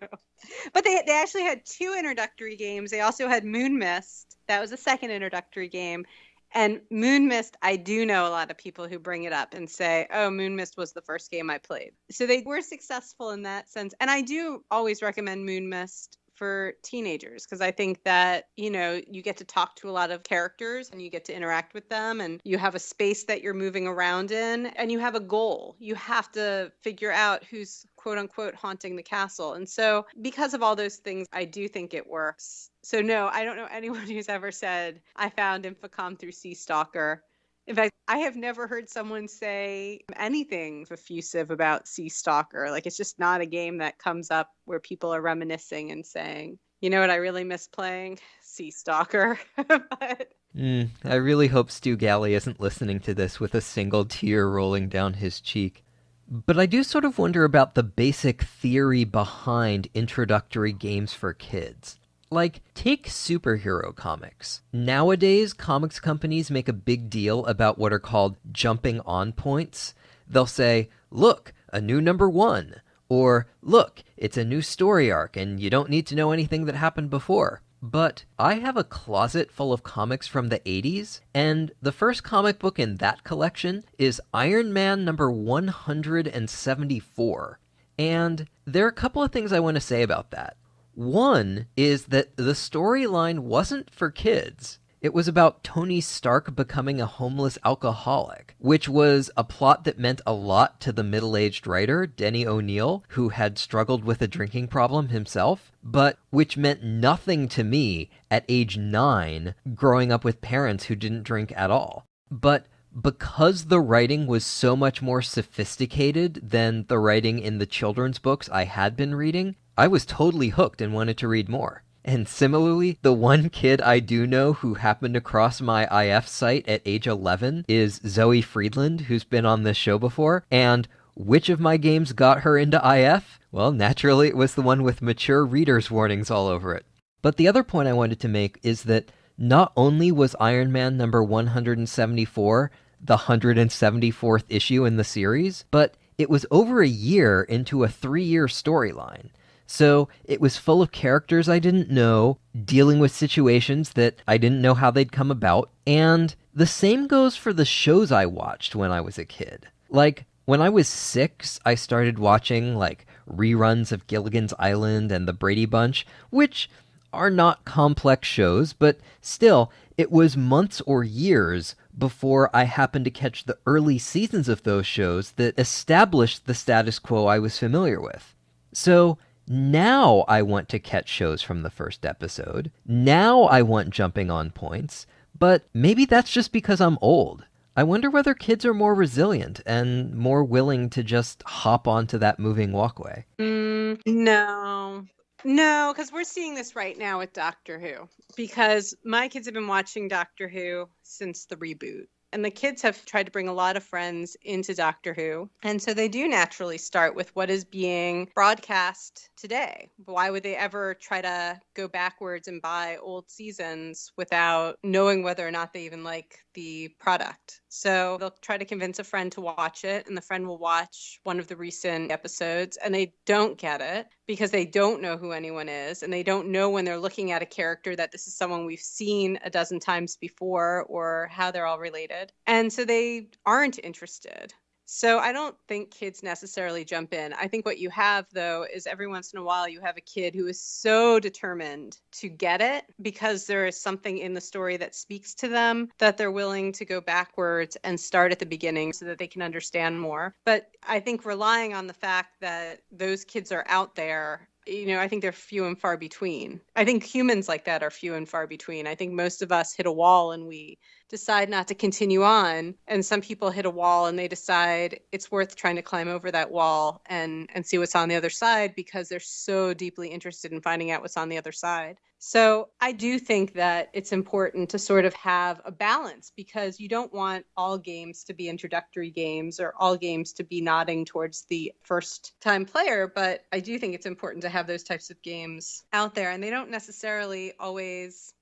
But they actually had 2 introductory games. They also had Moon Mist. That was the second introductory game. And Moon Mist, I do know a lot of people who bring it up and say, oh, Moon Mist was the first game I played. So they were successful in that sense. And I do always recommend Moon Mist for teenagers because I think that, you know, you get to talk to a lot of characters and you get to interact with them and you have a space that you're moving around in and you have a goal. You have to figure out who's quote unquote haunting the castle. And so because of all those things, I do think it works. So no, I don't know anyone who's ever said, I found Infocom through Sea Stalker. In fact, I have never heard someone say anything effusive about Sea Stalker. Like, it's just not a game that comes up where people are reminiscing and saying, you know what I really miss playing? Sea Stalker. But I really hope Stu Galley isn't listening to this with a single tear rolling down his cheek. But I do sort of wonder about the basic theory behind introductory games for kids. Like, take superhero comics. Nowadays, comics companies make a big deal about what are called jumping on points. They'll say, look, a new #1. Or, look, it's a new story arc and you don't need to know anything that happened before. But I have a closet full of comics from the 80s, and the first comic book in that collection is Iron Man number 174. And there are a couple of things I want to say about that. One is that the storyline wasn't for kids. It was about Tony Stark becoming a homeless alcoholic, which was a plot that meant a lot to the middle-aged writer, Denny O'Neil, who had struggled with a drinking problem himself, but which meant nothing to me at age 9, growing up with parents who didn't drink at all. But because the writing was so much more sophisticated than the writing in the children's books I had been reading, I was totally hooked and wanted to read more. And similarly, the one kid I do know who happened across my IF site at age 11 is Zoe Friedland, who's been on this show before. And which of my games got her into IF? Well, naturally, it was the one with mature readers' warnings all over it. But the other point I wanted to make is that not only was Iron Man number 174 the 174th issue in the series, but it was over a year into a 3-year storyline. So it was full of characters I didn't know, dealing with situations that I didn't know how they'd come about, and the same goes for the shows I watched when I was a kid. Like, when I was 6, I started watching, like, reruns of Gilligan's Island and The Brady Bunch, which are not complex shows, but still, it was months or years before I happened to catch the early seasons of those shows that established the status quo I was familiar with. So Now I want to catch shows from the first episode. Now I want jumping on points. But maybe that's just because I'm old. I wonder whether kids are more resilient and more willing to just hop onto that moving walkway. No. No, because we're seeing this right now with Doctor Who. Because my kids have been watching Doctor Who since the reboot. And the kids have tried to bring a lot of friends into Doctor Who. And so they do naturally start with what is being broadcast today. Why would they ever try to go backwards and buy old seasons without knowing whether or not they even like the product? So they'll try to convince a friend to watch it, and the friend will watch one of the recent episodes, and they don't get it because they don't know who anyone is, and they don't know when they're looking at a character that this is someone we've seen a dozen times before or how they're all related. And so they aren't interested. So I don't think kids necessarily jump in. I think what you have, though, is every once in a while you have a kid who is so determined to get it because there is something in the story that speaks to them that they're willing to go backwards and start at the beginning so that they can understand more. But I think relying on the fact that those kids are out there, I think they're few and far between. I think humans like that are few and far between. I think most of us hit a wall and we decide not to continue on. And some people hit a wall and they decide it's worth trying to climb over that wall and see what's on the other side because they're so deeply interested in finding out what's on the other side. So I do think that it's important to sort of have a balance because you don't want all games to be introductory games or all games to be nodding towards the first time player. But I do think it's important to have those types of games out there. And they don't necessarily always,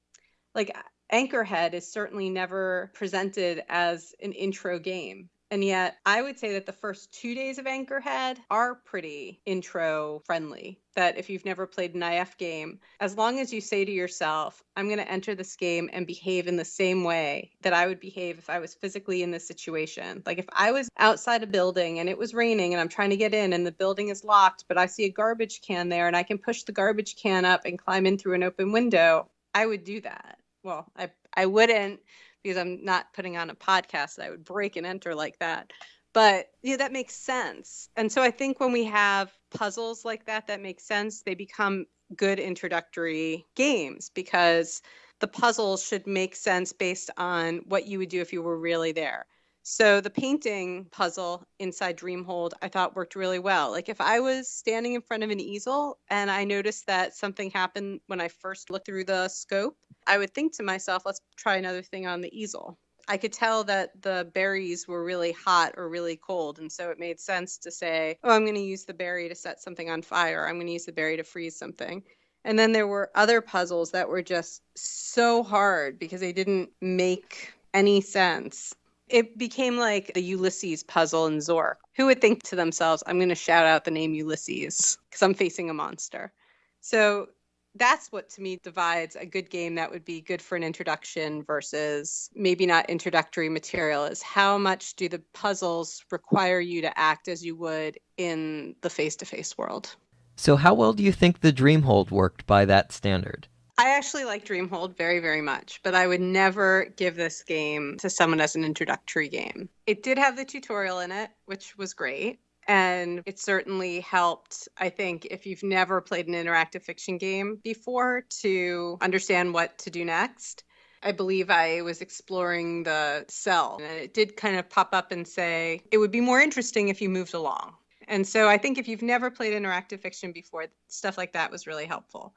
like Anchorhead is certainly never presented as an intro game. And yet I would say that the first 2 days of Anchorhead are pretty intro friendly. That if you've never played an IF game, as long as you say to yourself, I'm going to enter this game and behave in the same way that I would behave if I was physically in this situation. Like if I was outside a building and it was raining and I'm trying to get in and the building is locked, but I see a garbage can there and I can push the garbage can up and climb in through an open window, I would do that. Well, I wouldn't because I'm not putting on a podcast that I would break and enter like that. But that makes sense. And so I think when we have puzzles like that make sense, they become good introductory games because the puzzles should make sense based on what you would do if you were really there. So the painting puzzle inside Dreamhold, I thought worked really well. Like if I was standing in front of an easel and I noticed that something happened when I first looked through the scope, I would think to myself, let's try another thing on the easel. I could tell that the berries were really hot or really cold. And so it made sense to say, I'm going to use the berry to set something on fire. I'm going to use the berry to freeze something. And then there were other puzzles that were just so hard because they didn't make any sense. It became like the Ulysses puzzle in Zork. Who would think to themselves, I'm going to shout out the name Ulysses because I'm facing a monster. So that's what to me divides a good game that would be good for an introduction versus maybe not introductory material is how much do the puzzles require you to act as you would in the face-to-face world. So how well do you think the Dreamhold worked by that standard? I actually like Dreamhold very, very much, but I would never give this game to someone as an introductory game. It did have the tutorial in it, which was great. And it certainly helped, I think, if you've never played an interactive fiction game before to understand what to do next. I believe I was exploring the cell, and it did kind of pop up and say, it would be more interesting if you moved along. And so I think if you've never played interactive fiction before, stuff like that was really helpful.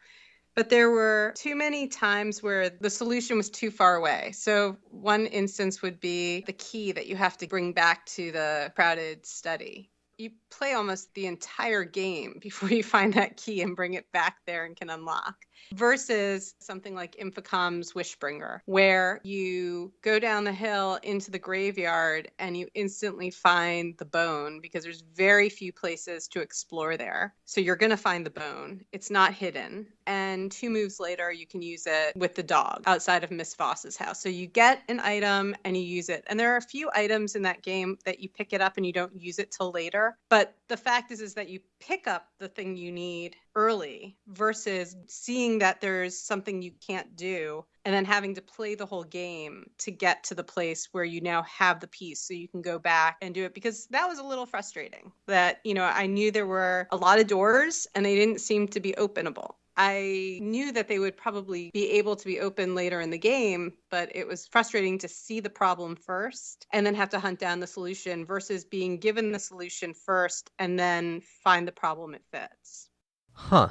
But there were too many times where the solution was too far away. So one instance would be the key that you have to bring back to the crowded study. You play almost the entire game before you find that key and bring it back there and can unlock. Versus something like Infocom's Wishbringer, where you go down the hill into the graveyard and you instantly find the bone because there's very few places to explore there. So you're going to find the bone. It's not hidden. And 2 moves later, you can use it with the dog outside of Miss Voss's house. So you get an item and you use it. And there are a few items in that game that you pick it up and you don't use it till later. But the fact is that you pick up the thing you need early versus seeing that there's something you can't do and then having to play the whole game to get to the place where you now have the piece so you can go back and do it, because that was a little frustrating that, I knew there were a lot of doors and they didn't seem to be openable. I knew that they would probably be able to be open later in the game, but it was frustrating to see the problem first and then have to hunt down the solution versus being given the solution first and then find the problem it fits. Huh.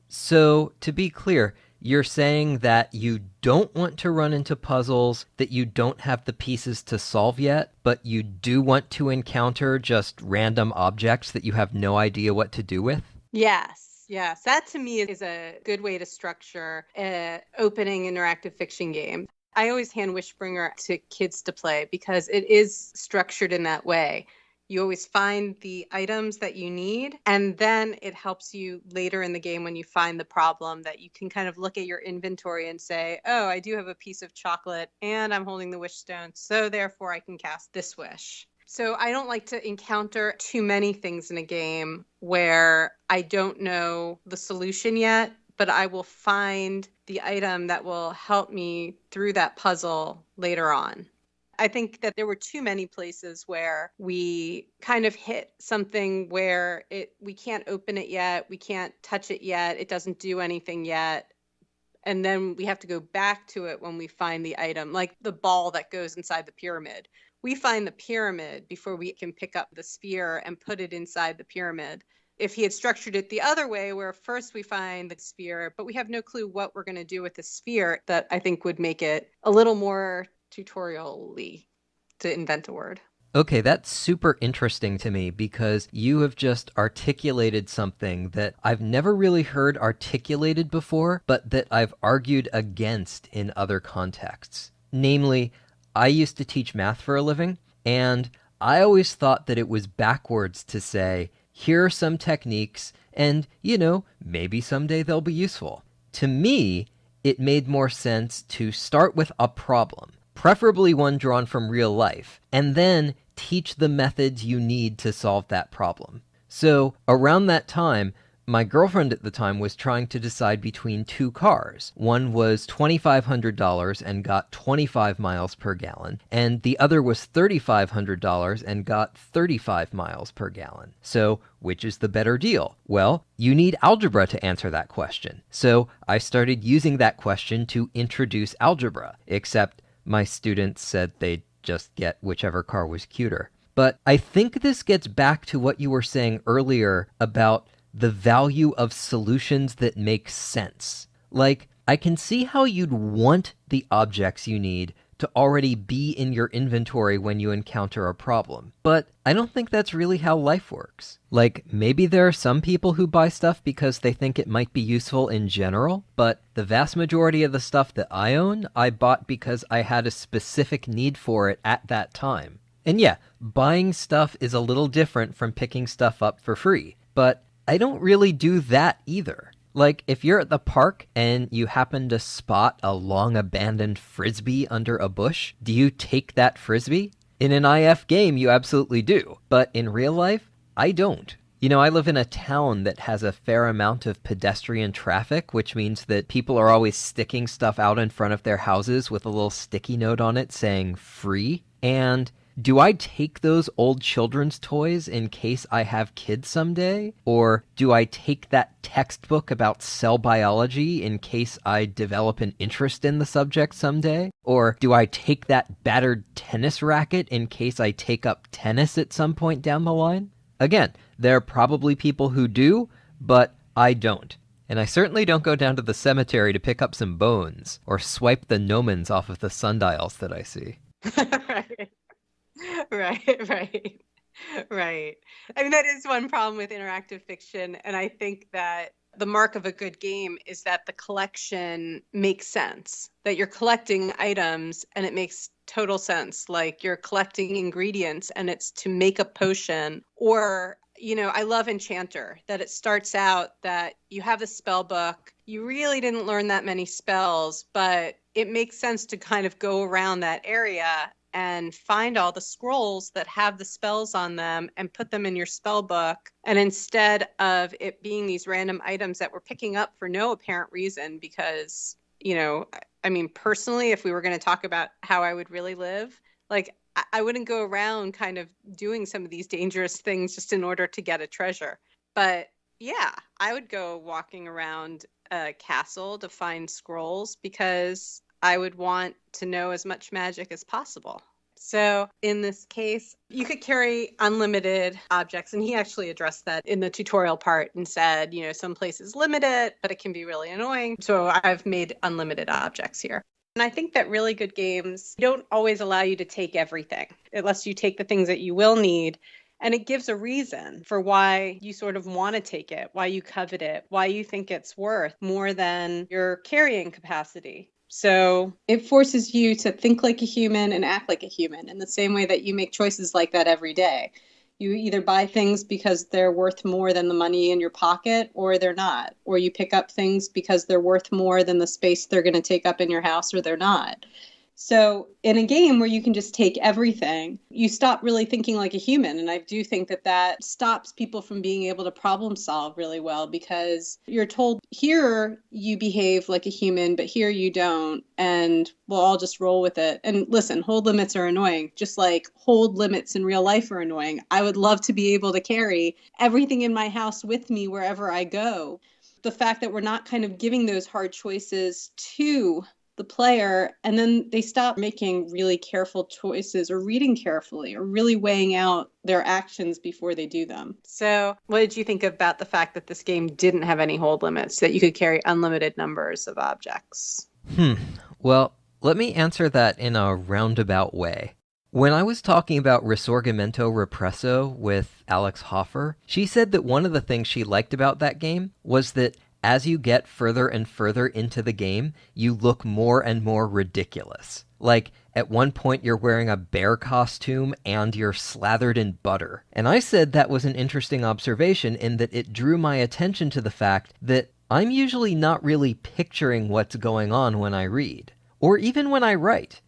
So, to be clear, you're saying that you don't want to run into puzzles that you don't have the pieces to solve yet, but you do want to encounter just random objects that you have no idea what to do with? Yes. Yes, that to me is a good way to structure an opening interactive fiction game. I always hand Wishbringer to kids to play because it is structured in that way. You always find the items that you need, and then it helps you later in the game when you find the problem that you can kind of look at your inventory and say, oh, I do have a piece of chocolate and I'm holding the wish stone, so therefore I can cast this wish. So I don't like to encounter too many things in a game where I don't know the solution yet, but I will find the item that will help me through that puzzle later on. I think that there were too many places where we kind of hit something where we can't open it yet, we can't touch it yet, it doesn't do anything yet. And then we have to go back to it when we find the item, like the ball that goes inside the pyramid. We find the pyramid before we can pick up the sphere and put it inside the pyramid. If he had structured it the other way, where first we find the sphere, but we have no clue what we're going to do with the sphere, that I think would make it a little more tutorial-y, to invent a word. Okay, that's super interesting to me because you have just articulated something that I've never really heard articulated before, but that I've argued against in other contexts. Namely, I used to teach math for a living, and I always thought that it was backwards to say, here are some techniques, and, maybe someday they'll be useful. To me, it made more sense to start with a problem, preferably one drawn from real life, and then teach the methods you need to solve that problem. So, around that time, my girlfriend at the time was trying to decide between two cars. One was $2,500 and got 25 miles per gallon, and the other was $3,500 and got 35 miles per gallon. So, which is the better deal? Well, you need algebra to answer that question. So, I started using that question to introduce algebra, except my students said they'd just get whichever car was cuter. But I think this gets back to what you were saying earlier about the value of solutions that make sense. Like, I can see how you'd want the objects you need to already be in your inventory when you encounter a problem. But I don't think that's really how life works. Like, maybe there are some people who buy stuff because they think it might be useful in general, but the vast majority of the stuff that I own, I bought because I had a specific need for it at that time. And yeah, buying stuff is a little different from picking stuff up for free, but I don't really do that either. Like, if you're at the park and you happen to spot a long abandoned frisbee under a bush, do you take that frisbee? In an IF game, you absolutely do. But in real life, I don't. I live in a town that has a fair amount of pedestrian traffic, which means that people are always sticking stuff out in front of their houses with a little sticky note on it saying free. And do I take those old children's toys in case I have kids someday? Or do I take that textbook about cell biology in case I develop an interest in the subject someday? Or do I take that battered tennis racket in case I take up tennis at some point down the line? Again, there are probably people who do, but I don't. And I certainly don't go down to the cemetery to pick up some bones or swipe the gnomons off of the sundials that I see. Right. I mean, that is one problem with interactive fiction. And I think that the mark of a good game is that the collection makes sense, that you're collecting items and it makes total sense. Like you're collecting ingredients and it's to make a potion. Or, I love Enchanter, that it starts out that you have the spell book. You really didn't learn that many spells, but it makes sense to kind of go around that area and find all the scrolls that have the spells on them and put them in your spell book. And instead of it being these random items that we're picking up for no apparent reason because I mean, personally, if we were going to talk about how I would really live, like I wouldn't go around kind of doing some of these dangerous things just in order to get a treasure. But yeah, I would go walking around a castle to find scrolls because I would want to know as much magic as possible. So in this case, you could carry unlimited objects. And he actually addressed that in the tutorial part and said, some places limit it, but it can be really annoying. So I've made unlimited objects here. And I think that really good games don't always allow you to take everything. It lets you take the things that you will need. And it gives a reason for why you sort of want to take it, why you covet it, why you think it's worth more than your carrying capacity. So it forces you to think like a human and act like a human in the same way that you make choices like that every day. You either buy things because they're worth more than the money in your pocket, or they're not. Or you pick up things because they're worth more than the space they're going to take up in your house, or they're not. So in a game where you can just take everything, you stop really thinking like a human. And I do think that that stops people from being able to problem solve really well, because you're told here you behave like a human, but here you don't. And we'll all just roll with it. And listen, hold limits are annoying, just like hold limits in real life are annoying. I would love to be able to carry everything in my house with me wherever I go. The fact that we're not kind of giving those hard choices to the player, and then they stop making really careful choices or reading carefully or really weighing out their actions before they do them. So what did you think about the fact that this game didn't have any hold limits, that you could carry unlimited numbers of objects? Well, let me answer that in a roundabout way. When I was talking about Risorgimento Represso with Alex Hoffer, she said that one of the things she liked about that game was that as you get further and further into the game, you look more and more ridiculous. Like, at one point you're wearing a bear costume and you're slathered in butter. And I said that was an interesting observation in that it drew my attention to the fact that I'm usually not really picturing what's going on when I read, or even when I write.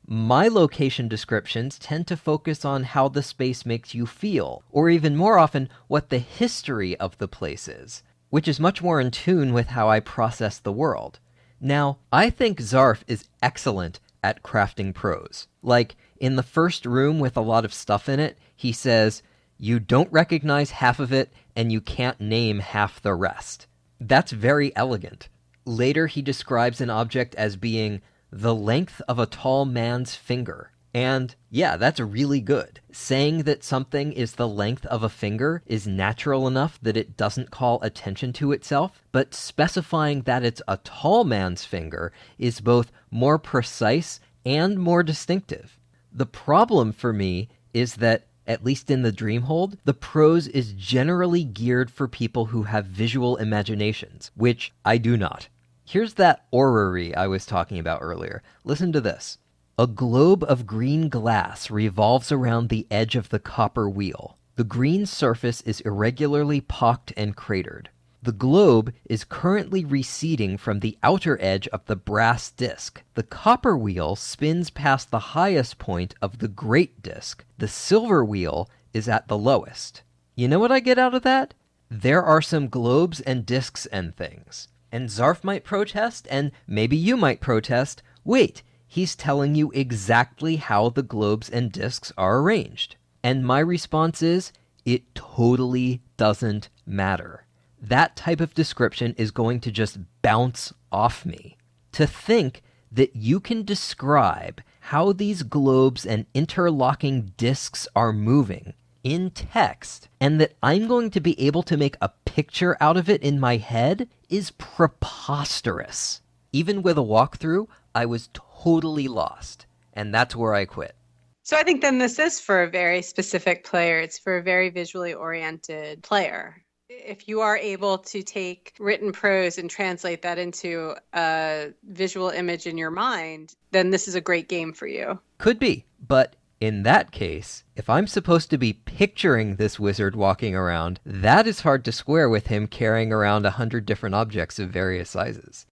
My location descriptions tend to focus on how the space makes you feel, or even more often, what the history of the place is, which is much more in tune with how I process the world. Now, I think Zarf is excellent at crafting prose. Like, in the first room with a lot of stuff in it, he says, you don't recognize half of it, and you can't name half the rest. That's very elegant. Later, he describes an object as being the length of a tall man's finger. And yeah, that's really good. Saying that something is the length of a finger is natural enough that it doesn't call attention to itself, but specifying that it's a tall man's finger is both more precise and more distinctive. The problem for me is that, at least in the Dreamhold, the prose is generally geared for people who have visual imaginations, which I do not. Here's that orrery I was talking about earlier. Listen to this. A globe of green glass revolves around the edge of the copper wheel. The green surface is irregularly pocked and cratered. The globe is currently receding from the outer edge of the brass disc. The copper wheel spins past the highest point of the great disc. The silver wheel is at the lowest. You know what I get out of that? There are some globes and discs and things. And Zarf might protest, and maybe you might protest, wait, he's telling you exactly how the globes and discs are arranged. And my response is, it totally doesn't matter. That type of description is going to just bounce off me. To think that you can describe how these globes and interlocking discs are moving in text, and that I'm going to be able to make a picture out of it in my head, is preposterous. Even with a walkthrough, I was totally lost, and that's where I quit. So I think then this is for a very specific player. It's for a very visually oriented player. If you are able to take written prose and translate that into a visual image in your mind, then this is a great game for you. Could be, but in that case, if I'm supposed to be picturing this wizard walking around, that is hard to square with him carrying around 100 different objects of various sizes.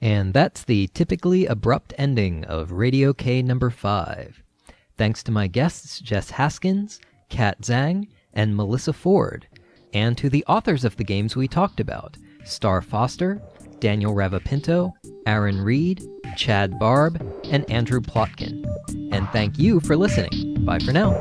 And that's the typically abrupt ending of Radio K number 5. Thanks to my guests Jess Haskins, Kat Zhang, and Melissa Ford, and to the authors of the games we talked about, Star Foster, Daniel Ravapinto, Aaron Reed, Chad Barb, and Andrew Plotkin. And thank you for listening. Bye for now.